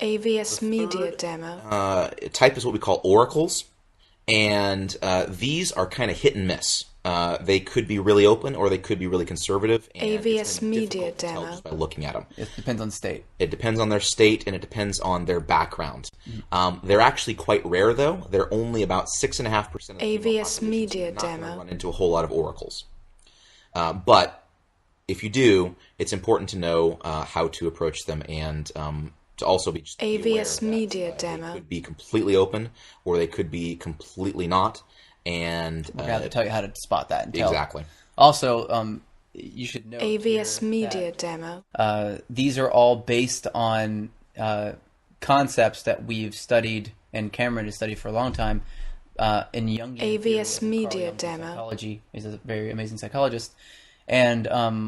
The AVS Media third Demo. type is what we call oracles, and these are kind of hit and miss. They could be really open or they could be really conservative, and it's AVS kind of Media difficult to tell Demo. just by looking at them. It depends on state. It depends on their state and it depends on their background. They're actually quite rare, though. They're only about 6.5% of the female AVS population, so Media you're not going to Demo. run into a whole lot of oracles. But if you do, it's important to know how to approach them and to also be just be aware AVS that, Media they Demo. could be completely open or they could be completely not. And We're gonna have to tell you how to spot that and tell. exactly. Also, you should know AVS here Media that, Demo. these are all based on concepts that we've studied and Cameron has studied for a long time in Jungian theory, AVS as in Carl Media Jung in Demo. psychology. He's a very amazing psychologist. And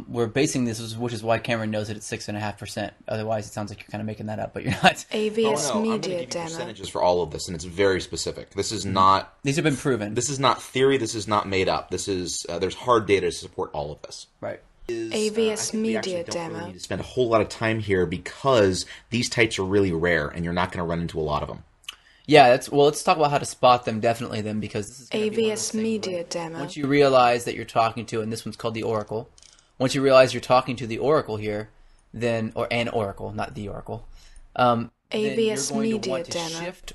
we're basing this, which is why Cameron knows it at 6.5%. Otherwise, it sounds like you're kind of making that up, but you're not. AVS I'm going to Media give you Demo. percentages for all of this, and it's very specific. This is not These have been proven. This is not theory. This is not made up. This is there's hard data to support all of this. Right. AVS I think we actually Media don't really Demo. need to spend a whole lot of time here because these types are really rare, and you're not going to run into a lot of them. Yeah, let's talk about how to spot them definitely then, because this is going to be one of those AVS things Media where Demo. once you realize that you're talking to, and this one's called the Oracle, once you realize you're talking to the Oracle here, then, or an Oracle, not the Oracle, then you're AVS going to Media want to Demo. shift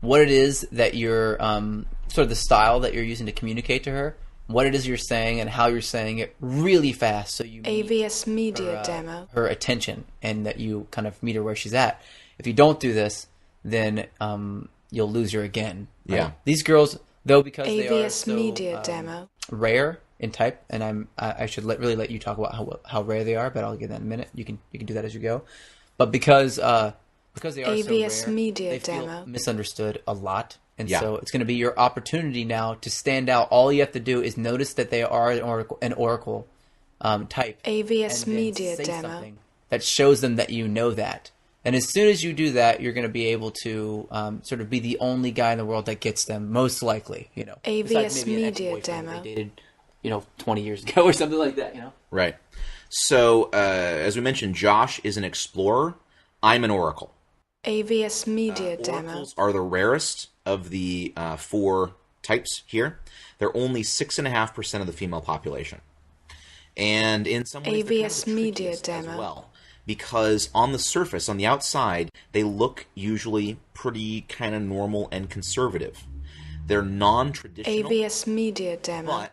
what it is that you're, sort of the style that you're using to communicate to her, what it is you're saying, and how you're saying it really fast so you meet AVS Media her, Demo. her attention and that you kind of meet her where she's at. If you don't do this, then you'll lose her again. Right? Yeah. These girls, though, because they are AVS so Media Demo. rare in type, and I should really let you talk about how rare they are, but I'll get that in a minute. You can do that as you go. But because they are AVS so rare, Media they feel Demo. misunderstood a lot. And Yeah. so it's going to be your opportunity now to stand out. All you have to do is notice that they are an oracle type. AVS and then Media say Demo. something that shows them that you know that. And as soon as you do that, you're going to be able to sort of be the only guy in the world that gets them, most likely. AVS Besides maybe an Media ex-boyfriend Demo. they dated, 20 years ago or something like that. Right. So, as we mentioned, Josh is an explorer. I'm an oracle. AVS Media Demo. Oracles are the rarest of the four types here. They're only 6.5% of the female population. And in some ways, they're kind of AVS the Media trickiest as Demo. well. Because on the surface, on the outside, they look usually pretty kind of normal and conservative. They're non-traditional, AVS Media Demo. but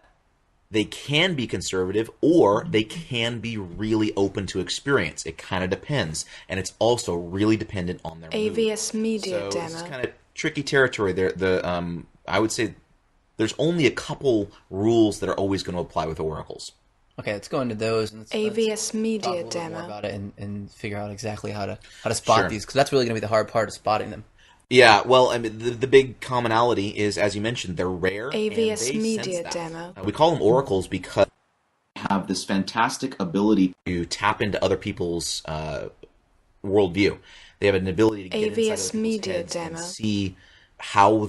they can be conservative or they can be really open to experience. It kind of depends. And it's also really dependent on their mood. AVS Media So this is Demo. kind of tricky territory. I would say there's only a couple rules that are always going to apply with oracles. Okay, let's go into those. And let's AVS talk a Media little bit more Demo. about it and figure out exactly how to spot Sure. these, because that's really going to be the hard part of spotting them. Yeah, well, I mean, the big commonality is, as you mentioned, they're rare. AVS and they Media sense that. Demo. We call them oracles because they have this fantastic ability to tap into other people's worldview. They have an ability to get inside AVS other people's Media heads and Demo. see how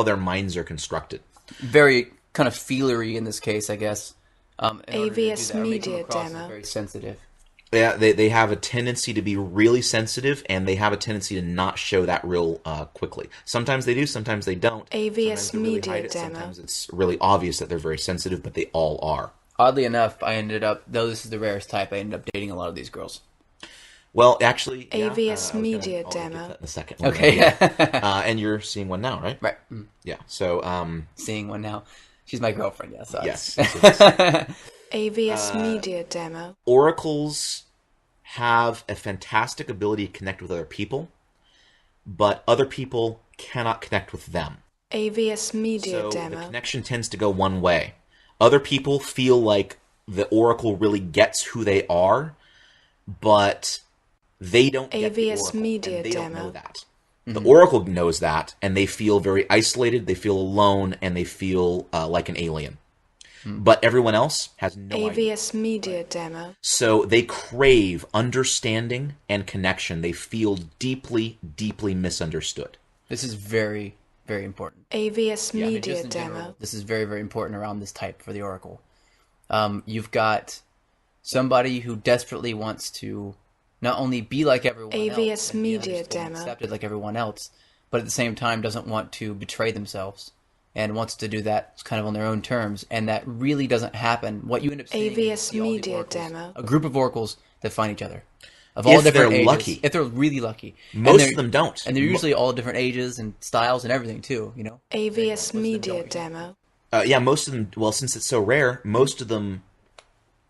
their minds are constructed. Very kind of feelery in this case, I guess. In order to do AVS that, or make them Media across as Demo. very sensitive. Yeah, they have a tendency to be really sensitive, and they have a tendency to not show that real quickly. Sometimes they do, sometimes they don't. AVS Sometimes they really Media hide it, Demo. Sometimes it's really obvious that they're very sensitive, but they all are. Oddly enough, I ended up, though this is the rarest type, I ended up dating a lot of these girls. Well, actually, AVS I was gonna- Media I'll get Demo. that in a second. Okay. Yeah. And you're seeing one now, right? Right. Yeah. So, Seeing one now. She's my girlfriend, yes. yes. AVS Media Demo. Oracles have a fantastic ability to connect with other people, but other people cannot connect with them. AVS Media So the Demo. connection tends to go one way. Other people feel like the oracle really gets who they are, but they don't get the AVS oracle, Media and they don't Demo. know that. The oracle knows that, and they feel very isolated, they feel alone, and they feel like an alien. But everyone else has no idea. AVS Media Demo. So they crave understanding and connection. They feel deeply, deeply misunderstood. This is very, very important. AVS Yeah, I mean, Media just in Demo. general, this is very, very important around this type for the Oracle. You've got somebody who desperately wants to not only be like everyone AVS else and be Media understood and Demo. accepted like everyone else, but at the same time doesn't want to betray themselves and wants to do that kind of on their own terms, and that really doesn't happen. What you end up seeing is AVS see all the Media oracles, Demo. a group of oracles that find each other of all If different they're ages. lucky. If they're really lucky. Most of them don't. And they're usually all different ages and styles and everything too, you know? AVS Media don't. Demo. Yeah, most of them. Well, since it's so rare, most of them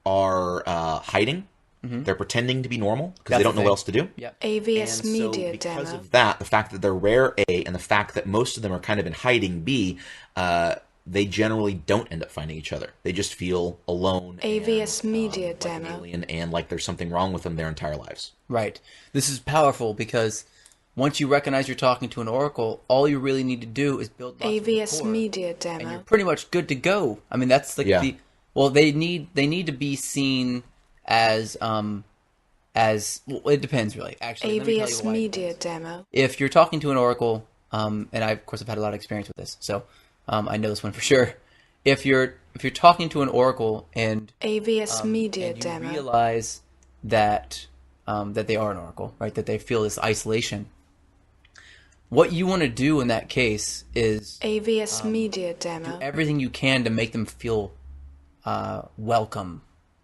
are hiding. They're pretending to be normal because That's they don't the know thing. what else to do. Yep. AVS And Media so because Demo. of that, the fact that they're rare, A, and the fact that most of them are kind of in hiding, B, they generally don't end up finding each other. They just feel alone. AVS and, Media like an Demo. alien and like there's something wrong with them their entire lives. Right. This is powerful because once you recognize you're talking to an oracle, all you really need to do is build lots of AVS rapport, Media and you're Demo. pretty much good to go. I mean, that's like Yeah. they need to be seen as well, it depends really. Actually, let me tell you AVS why it Media depends. Demo. If you're talking to an oracle, and I of course have had a lot of experience with this, so I know this one for sure. If you're talking to an oracle and AVS Media and you Demo. realize that that they are an oracle, right? That they feel this isolation. What you want to do in that case is AVS Media Demo. everything you can to make them feel welcome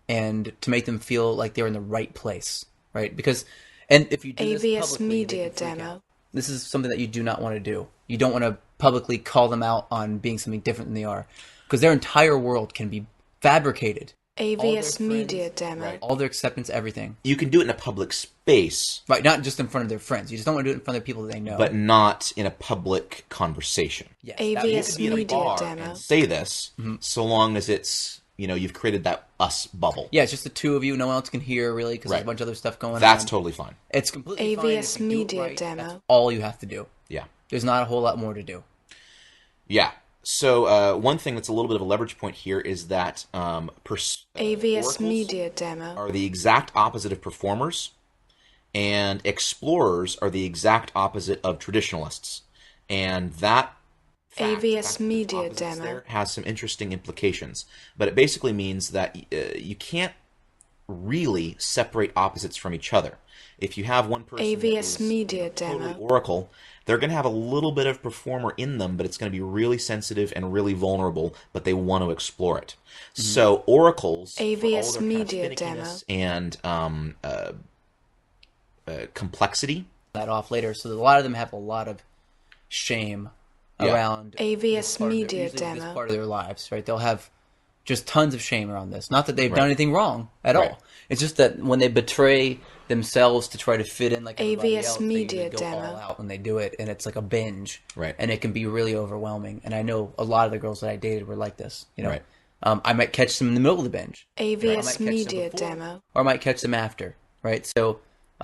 and to make them feel like they're in the right place, right? Because, and if you do this AVS publicly, Media they can freak Demo. out. This is something that you do not want to do. You don't want to publicly call them out on being something different than they are, because their entire world can be fabricated. AVS friends, Media Demo. right. All their acceptance, everything. You can do it in a public space, Right, not just in front of their friends. You just don't want to do it in front of people that they know. but not in a public conversation. yes, AVS Be in a Media bar Demo. and say this, so long as it's, you've created that us bubble. yeah, it's just the two of you. No one else can hear really because there's Right. a bunch of other stuff going That's on. totally fine. It's completely fine. AVS If you do it Media right, Demo. That's all you have to do. Yeah. There's not a whole lot more to do. Yeah. So one thing that's a little bit of a leverage point here is that AVS oracles Media Demo. are the exact opposite of performers, and explorers are the exact opposite of traditionalists. And that AVS Media opposites Demo. there has some interesting implications. But it basically means that you can't really separate opposites from each other. If you have one person that AVS is, Media totally Demo. oracle, they're going to have a little bit of performer in them, but it's going to be really sensitive and really vulnerable, but they want to explore it. So oracles, for all AVS their Media finickiness and complexity, That off later. So a lot of them have a lot of shame Yeah. around AVS this part of their- Media usually this Demo. part of their lives, right? They'll have just tons of shame around this. Not that they've Right. done anything wrong at Right. all. It's just that when they betray themselves to try to fit in like everybody AVS else, they Media usually go all Demo. out when they do it, and it's like a binge, Right. And it can be really overwhelming. And I know a lot of the girls that I dated were like this. Right. I might catch them in the middle of the binge, AVS them Media before. Demo. or I might catch them after, right? So,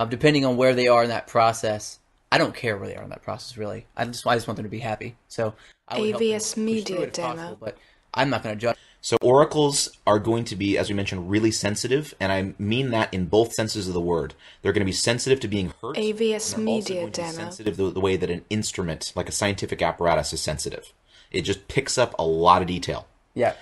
depending on where they are in that process, I don't care where they are in that process, really. I just want them to be happy. So, I would help them AVS push Media through it if Demo. possible, but I'm not going to judge. So oracles are going to be, as we mentioned, really sensitive, and I mean that in both senses of the word. They're going to be sensitive to being hurt. AVS and they're also Media going to be Demo. sensitive the way that an instrument, like a scientific apparatus, is sensitive. It just picks up a lot of detail. Yeah.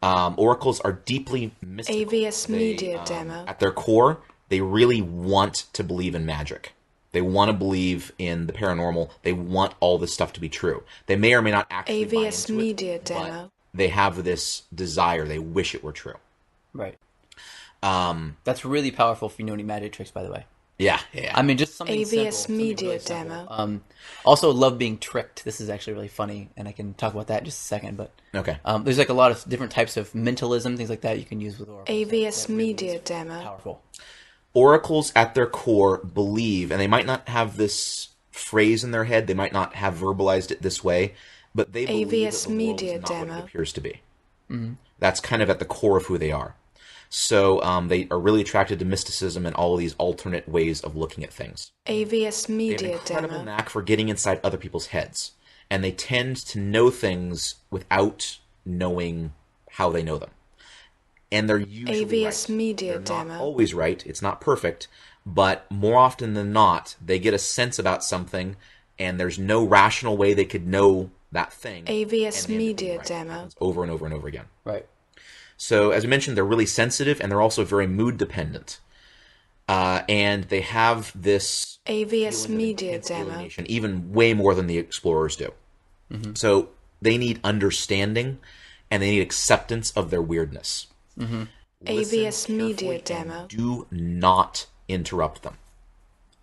Oracles are deeply mystical. AVS Media Demo. At their core, they really want to believe in magic. They want to believe in the paranormal. They want all this stuff to be true. They may or may not actually buy AVS into Media it, Demo. but they have this desire. They wish it were true. Right. That's really powerful if you know any magic tricks, by the way. Yeah. I mean, just something AVS simple, Media something really simple. Demo. Also, love being tricked. This is actually really funny, and I can talk about that in just a second. But Okay. there's like a lot of different types of mentalism, things like that you can use with oracles. AVS That really Media is Demo. Powerful. Oracles at their core believe, and they might not have this phrase in their head, they might not have verbalized it this way, but they believe AVS that the world Media is not what Demo. it appears to be. That's kind of at the core of who they are. So they are really attracted to mysticism and all of these alternate ways of looking at things. AVS They have an Media incredible Demo. knack for getting inside other people's heads, and they tend to know things without knowing how they know them. And they're usually AVS right. Media They're Demo. not always right. It's not perfect, but more often than not, they get a sense about something, and there's no rational way they could know that thing. AVS and they end up being Media right. Demo. It happens over and over and over again. Right. So, as we mentioned, they're really sensitive, and they're also very mood dependent. and they have this AVS feeling of Media intense Demo. alienation, even way more than the explorers do. So they need understanding, and they need acceptance of their weirdness. Listen AVS carefully Media and Demo. do not interrupt them.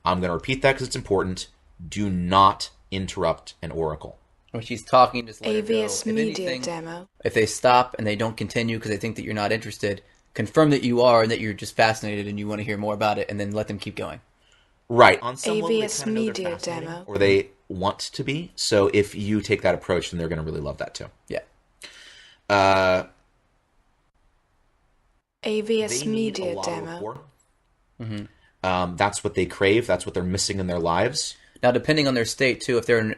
I'm going to repeat that because it's important. Do not interrupt an oracle. When she's talking, just let her go. AVS If Media anything, Demo. if they stop and they don't continue because they think that you're not interested, confirm that you are and that you're just fascinated and you want to hear more about it, and then let them keep going. Right. On some level, they AVS kind of know they're Media fascinating, Demo. or they want to be. So if you take that approach, then they're going to really love that too. Yeah. AVS They need a Media lot of Demo. rapport. That's what they crave. That's what they're missing in their lives. Now, depending on their state too, if they're in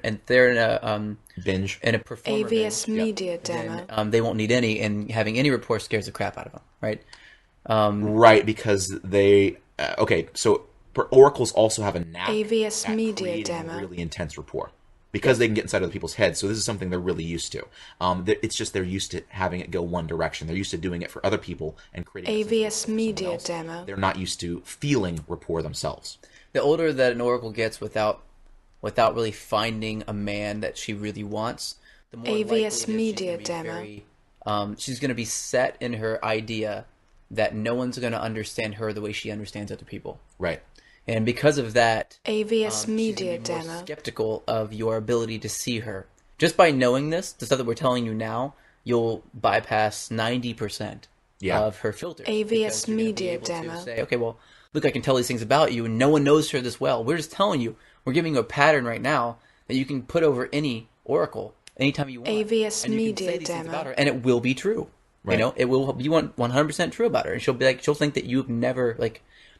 Binge. a performer AVS binge, Media Demo. then they won't need any, and having any rapport scares the crap out of them, right? Right, because they... okay, so oracles also have a knack AVS at Media creating Demo. really intense rapport. Because they can get inside other people's heads, so this is something they're really used to. It's just they're used to having it go one direction. They're used to doing it for other people and creating a sense of rapport AVS for Media someone else. Demo. They're not used to feeling rapport themselves. The older that an oracle gets without really finding a man that she really wants, the more likely it is AVS Media she's gonna be Demo. she's going to be set in her idea that no one's going to understand her the way she understands other people. Right. And because of that, AVS she's Media gonna be more Demo. skeptical of your ability to see her. Just by knowing this, the stuff that we're telling you now, you'll bypass 90% Yeah. of her filters. AVS because you're gonna be Media able to Demo. say, okay, well, look, I can tell these things about you, and no one knows her this well. We're just telling you. We're giving you a pattern right now that you can put over any oracle anytime you want. AVS and you can Media say these things Demo. about her, and it will be true. Right. You know, it will be 100% true about her, and she'll be like, she'll think that you've never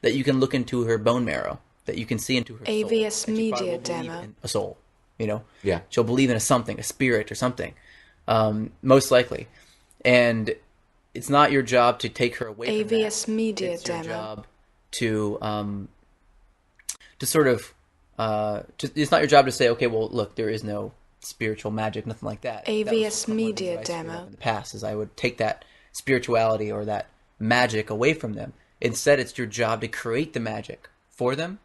that you can look into her bone marrow, that you can see into her soul. AVS and she probably Media will believe Demo. in a soul. You know, Yeah. she'll believe in a something, a spirit or something, most likely. And it's not your job to take her away from that. AVS Media It's your Demo. job to sort of it's not your job to say, okay, well, look, there is no spiritual magic, nothing like that. That was AVS from one of the Media things I screwed Demo. up in the past, is I would take that spirituality or that magic away from them. Instead, it's your job to create the magic for them,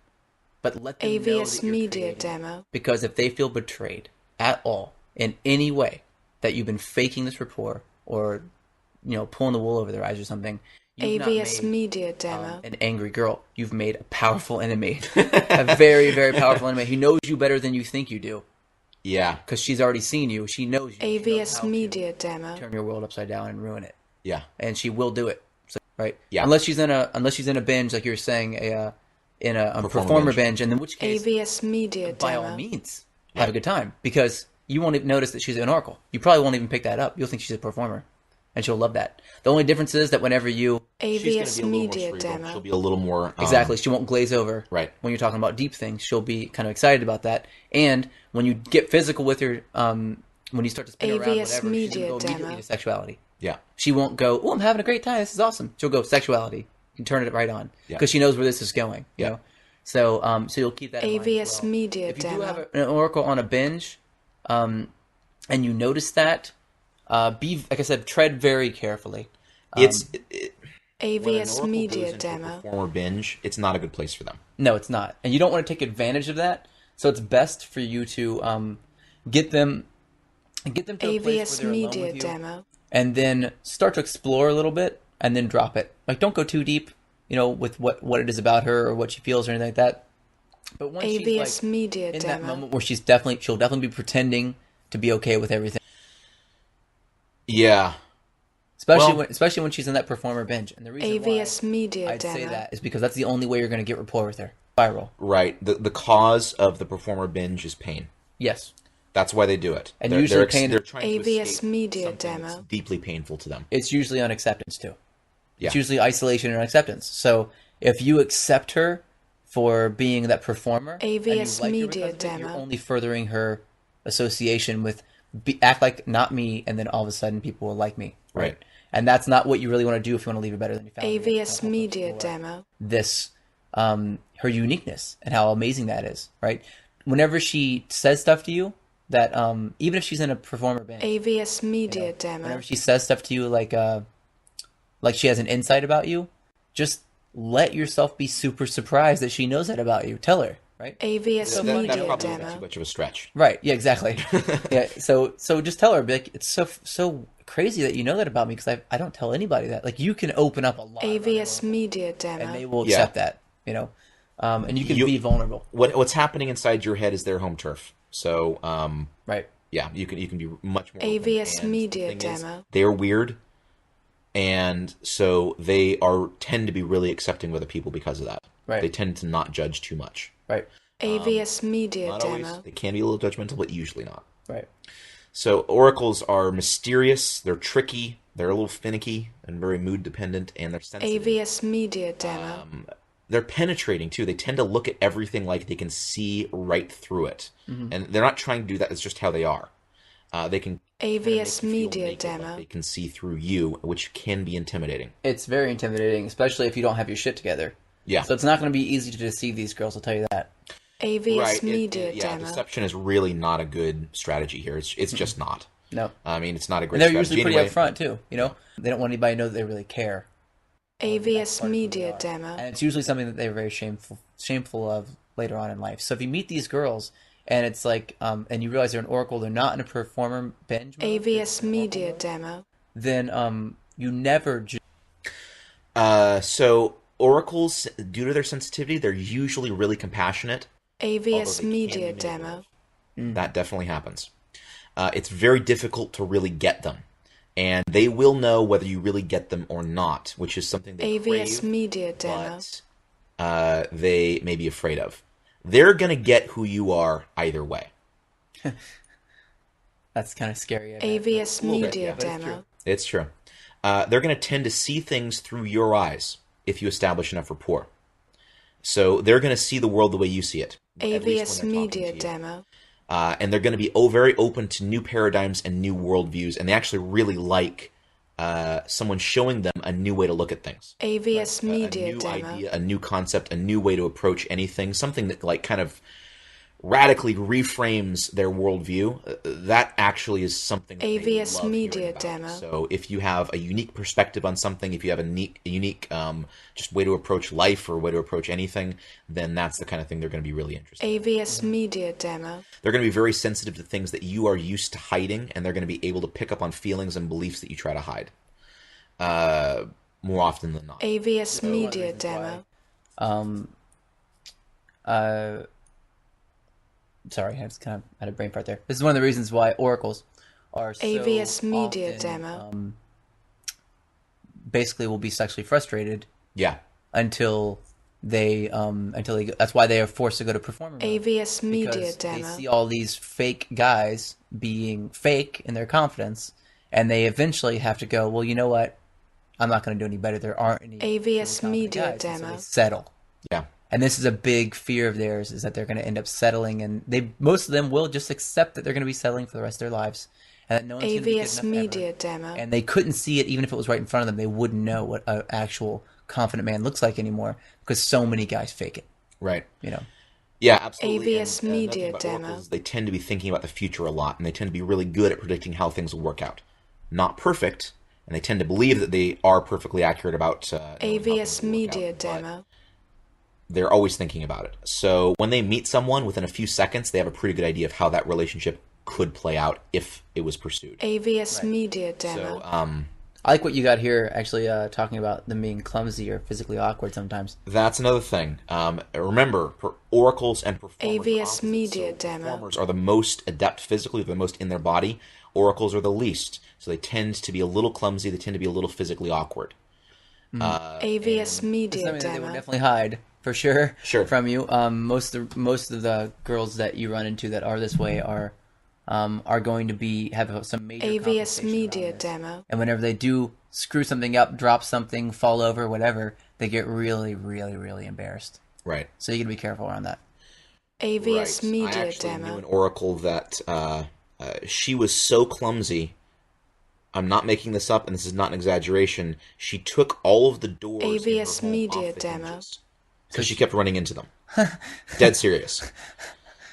but let them know AVS that you're Media creating it. Demo. Because if they feel betrayed at all in any way, that you've been faking this rapport or pulling the wool over their eyes or something, you've not AVS made Media Demo. an angry girl. You've made a powerful enemy, a very, very powerful enemy who knows you better than you think you do. Yeah. Because she's already seen you. She knows you. She knows AVS how to Media Demo. turn your world upside down and ruin it, Yeah. and she will do it. So, right? Yeah. Unless she's in a binge, like you were saying, in a Performer performer binge. binge, and in which case, AVS Media by all Demo. means, have a good time, because you won't even notice that she's an oracle. You probably won't even pick that up. You'll think she's a performer, and she'll love that. The only difference is that whenever you She's going to AVS be a little more Media cerebral. Demo. She'll be a little more... exactly, she won't glaze over. Right. When you're talking about deep things, she'll be kind of excited about that. And when you get physical with her, when you start to spin around, AVS whatever, she's Media gonna go immediately Demo. to sexuality. Yeah. She won't go, oh, I'm having a great time. This is awesome. She'll go sexuality. You can turn it right on Yeah. because she knows where this is going. Yeah. You know? So, so you'll keep that in mind as AVS well. Media If you do Demo. have an oracle on a binge, and you notice that, be like I said, tread very carefully. When an AVS oracle Media goes into a Demo. performer binge, it's not a good place for them. No, it's not, and you don't want to take advantage of that. So it's best for you to get them to a place where AVS they're alone Media with you, Demo. and then start to explore a little bit, and then drop it. Like, don't go too deep, with what it is about her or what she feels or anything like that. But once AVS she's Media in that Demo. moment where she'll definitely be pretending to be okay with everything, Yeah. especially when she's in that performer binge. And the reason AVS why Media I'd say Demo. that is because that's the only way you're going to get rapport with her. Spiral. Right. The cause of the performer binge is pain. Yes. That's why they do it. And usually they're trying to AVS escape Media something that's Demo. deeply painful to them. It's usually on acceptance too. Yeah. It's usually isolation and acceptance. So if you accept her for being that performer, and you AVS like her Media because of it, you're Demo. only furthering her association with act like not me, and then all of a sudden people will like me. Right. And that's not what you really want to do if you want to leave her better than you found her. You wanna AVS help Media explore Demo. this her uniqueness and how amazing that is, right? Whenever she says stuff to you that even if she's in a performer band, AVS Media Demo. whenever she says stuff to you like she has an insight about you, just let yourself be super surprised that she knows that about you. Tell her, right? AVS That Media probably isn't too Demo. much of a stretch. Right. Yeah. Exactly. Yeah. So just tell her, be like, it's so crazy that you know that about me because I don't tell anybody that. Like you can open up a lot around AVS Oracle, Media and they Demo. will Yeah. accept that. You know, and you can be vulnerable. What's happening inside your head is their home turf. So Right. yeah, you can be much more open. AVS And Media the thing is, Demo. they're weird, and so they tend to be really accepting of other people because of that. Right. They tend to not judge too much. Right. AVS Media Not always. Demo. They can be a little judgmental, but usually not. Right. So oracles are mysterious. They're tricky. They're a little finicky and very mood dependent, and they're sensitive. AVS Media Demo. They're penetrating too. They tend to look at everything like they can see right through it, and they're not trying to do that. It's just how they are. They can kinda make you AVS feel Media naked, like Demo. they can see through you, which can be intimidating. It's very intimidating, especially if you don't have your shit together. Yeah. So it's not going to be easy to deceive these girls. I'll tell you that. AVS Right. Media Yeah. Demo. Deception is really not a good strategy here. It's just not. No. I mean, it's not a great. And they're strategy usually pretty anyway. upfront too. You know, they don't want anybody to know that they really care. AVS Media Demo. And it's usually something that they're very shameful of later on in life. So if you meet these girls and it's like, and you realize they're an oracle, they're not in a performer binge mode, AVS Media Demo. then you never. So oracles, due to their sensitivity, they're usually really compassionate. AVS Although they Media can be Demo. manipulative. That definitely happens. It's very difficult to really get them, and they will know whether you really get them or not, which is something they AVS crave, Media Demo. but they may be afraid of. They're gonna get who you are either way. That's kind of scary. I bet. AVS A little bit, Media yeah, but it's Demo. true. It's true. They're going to tend to see things through your eyes if you establish enough rapport. So they're going to see the world the way you see it. At least AVS when they're talking Media to you. Demo. And they're going to be very open to new paradigms and new worldviews, and they actually really like someone showing them a new way to look at things. AVS A Media new Demo. idea, a new concept, a new way to approach anything, something that like kind of radically reframes their worldview. That actually is something that they AVS love Media hearing about. Demo. So if you have a unique perspective on something, if you have a unique just way to approach life or way to approach anything, then that's the kind of thing they're going to be really interested in. AVS Media Demo. They're going to be very sensitive to things that you are used to hiding, and they're going to be able to pick up on feelings and beliefs that you try to hide. More often than not. AVS one of the Media reasons Demo. Sorry, I just kind of had a brain fart there. This is one of the reasons why oracles are so AVS Media often, Demo. Basically will be sexually frustrated Yeah. until they that's why they are forced to go to performer mode. AVS Media Because they Demo. see all these fake guys being fake in their confidence, and they eventually have to go, well, you know what? I'm not going to do any better. There aren't any AVS truly confident Media guys, and so Demo. they settle. Yeah. And this is a big fear of theirs, is that they're going to end up settling, and most of them will just accept that they're going to be settling for the rest of their lives, and that no one's going to be good AVS enough Media ever. Demo. And they couldn't see it, even if it was right in front of them. They wouldn't know what an actual confident man looks like anymore, because so many guys fake it. Right. You know. Yeah, absolutely. AVS And, Media another thing about Demo. oracles is they tend to be thinking about the future a lot, and they tend to be really good at predicting how things will work out. Not perfect, and they tend to believe that they are perfectly accurate about knowing how things AVS will work Media out, but Demo. they're always thinking about it. So when they meet someone, within a few seconds, they have a pretty good idea of how that relationship could play out if it was pursued. AVS Media Demo. So I like what you got here, actually, talking about them being clumsy or physically awkward sometimes. that's another thing. Remember, oracles and performers are AVS opposites. Media So Demo. Performers are the most adept physically, the most in their body. Oracles are the least. So they tend to be a little clumsy. They tend to be a little physically awkward. AVS Media Something that they would Demo. definitely hide, for sure, Sure. from you. Most of the girls that you run into that are this way are going to have some major AVS complication Media around this. Demo. And whenever they do screw something up, drop something, fall over, whatever, they get really, really, really embarrassed. Right. So you got to be careful around that. AVS Right. I Media actually knew Demo. an oracle that she was so clumsy. I'm not making this up, and this is not an exaggeration. She took all of the doors AVS in her home Media off the Demo. hinges because she kept running into them. Dead serious.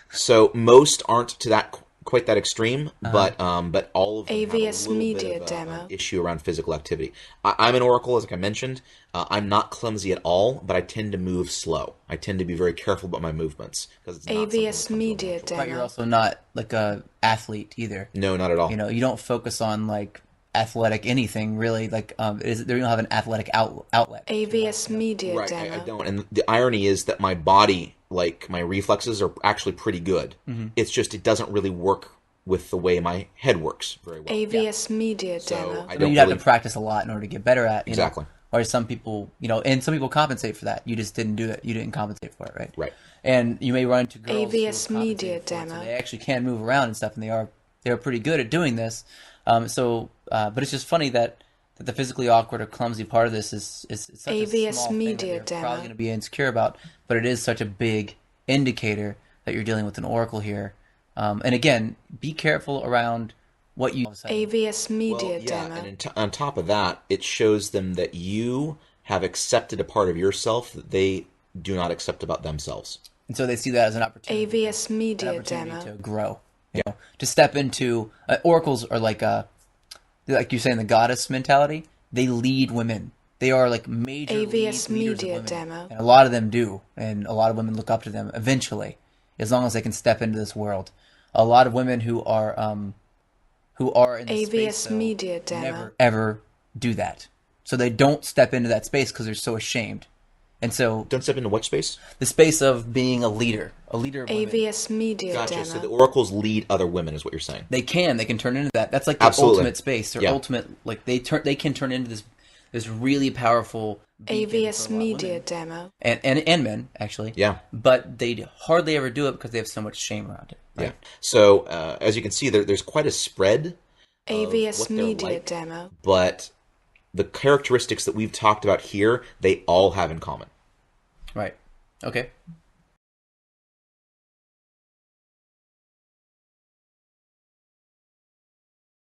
So most aren't to that quite that extreme, but all of them have a AVS little Media bit of Demo. an issue around physical activity. I'm an Oracle, as like I mentioned. I'm not clumsy at all, but I tend to move slow. I tend to be very careful about my movements because it's not something that AVS comes Media natural. But you're Demo. also not like a athlete either. No, not at all. You know, you don't focus on like athletic anything really. Like, they don't have an athletic outlet. AVS Media Right, Demo. I don't. And the irony is that my body, like my reflexes, are actually pretty good. It's just it doesn't really work with the way my head works very well. AVS Media So Demo. I But don't you'd have really, to practice a lot in order to get better at. You Exactly. know? Or some people, you know, and some people compensate for that. You just didn't do it. You didn't compensate for it, right? Right. And you may run into girls who AVS compensate Media for it, so Demo. they actually can move around and stuff, and they're pretty good at doing this. But it's just funny that the physically awkward or clumsy part of this is such AVS a small thing Media that you're Demo. probably going to be insecure about, but it is such a big indicator that you're dealing with an oracle here. And again, be careful around what you. AVS Media Well, yeah, Demo. and on top of that, it shows them that you have accepted a part of yourself that they do not accept about themselves. And so they see that as an opportunity. AVS Media Opportunity Demo. to grow. You know, to step into oracles are like you're saying the goddess mentality. They lead women. They are like major AVS leaders Media of women. Demo. And a lot of them do, and a lot of women look up to them eventually, as long as they can step into this world. A lot of women who are in this AVS space, though, Media Demo. never ever do that. So they don't step into that space because they're so ashamed. And so Don't step into what space? the space of being a leader of women. AVS Media Gotcha. Demo. So the oracles lead other women, is what you're saying. They can turn into that. That's like the Absolutely. ultimate space. Their Yeah. ultimate, like they can turn into this really powerful beacon AVS for a lot of Media women. Demo. and men actually. Yeah. But they hardly ever do it because they have so much shame around it. Right? Yeah. So as you can see, there's quite a spread, AVS what they're Media like. Demo. but the characteristics that we've talked about here, they all have in common. Right. Okay.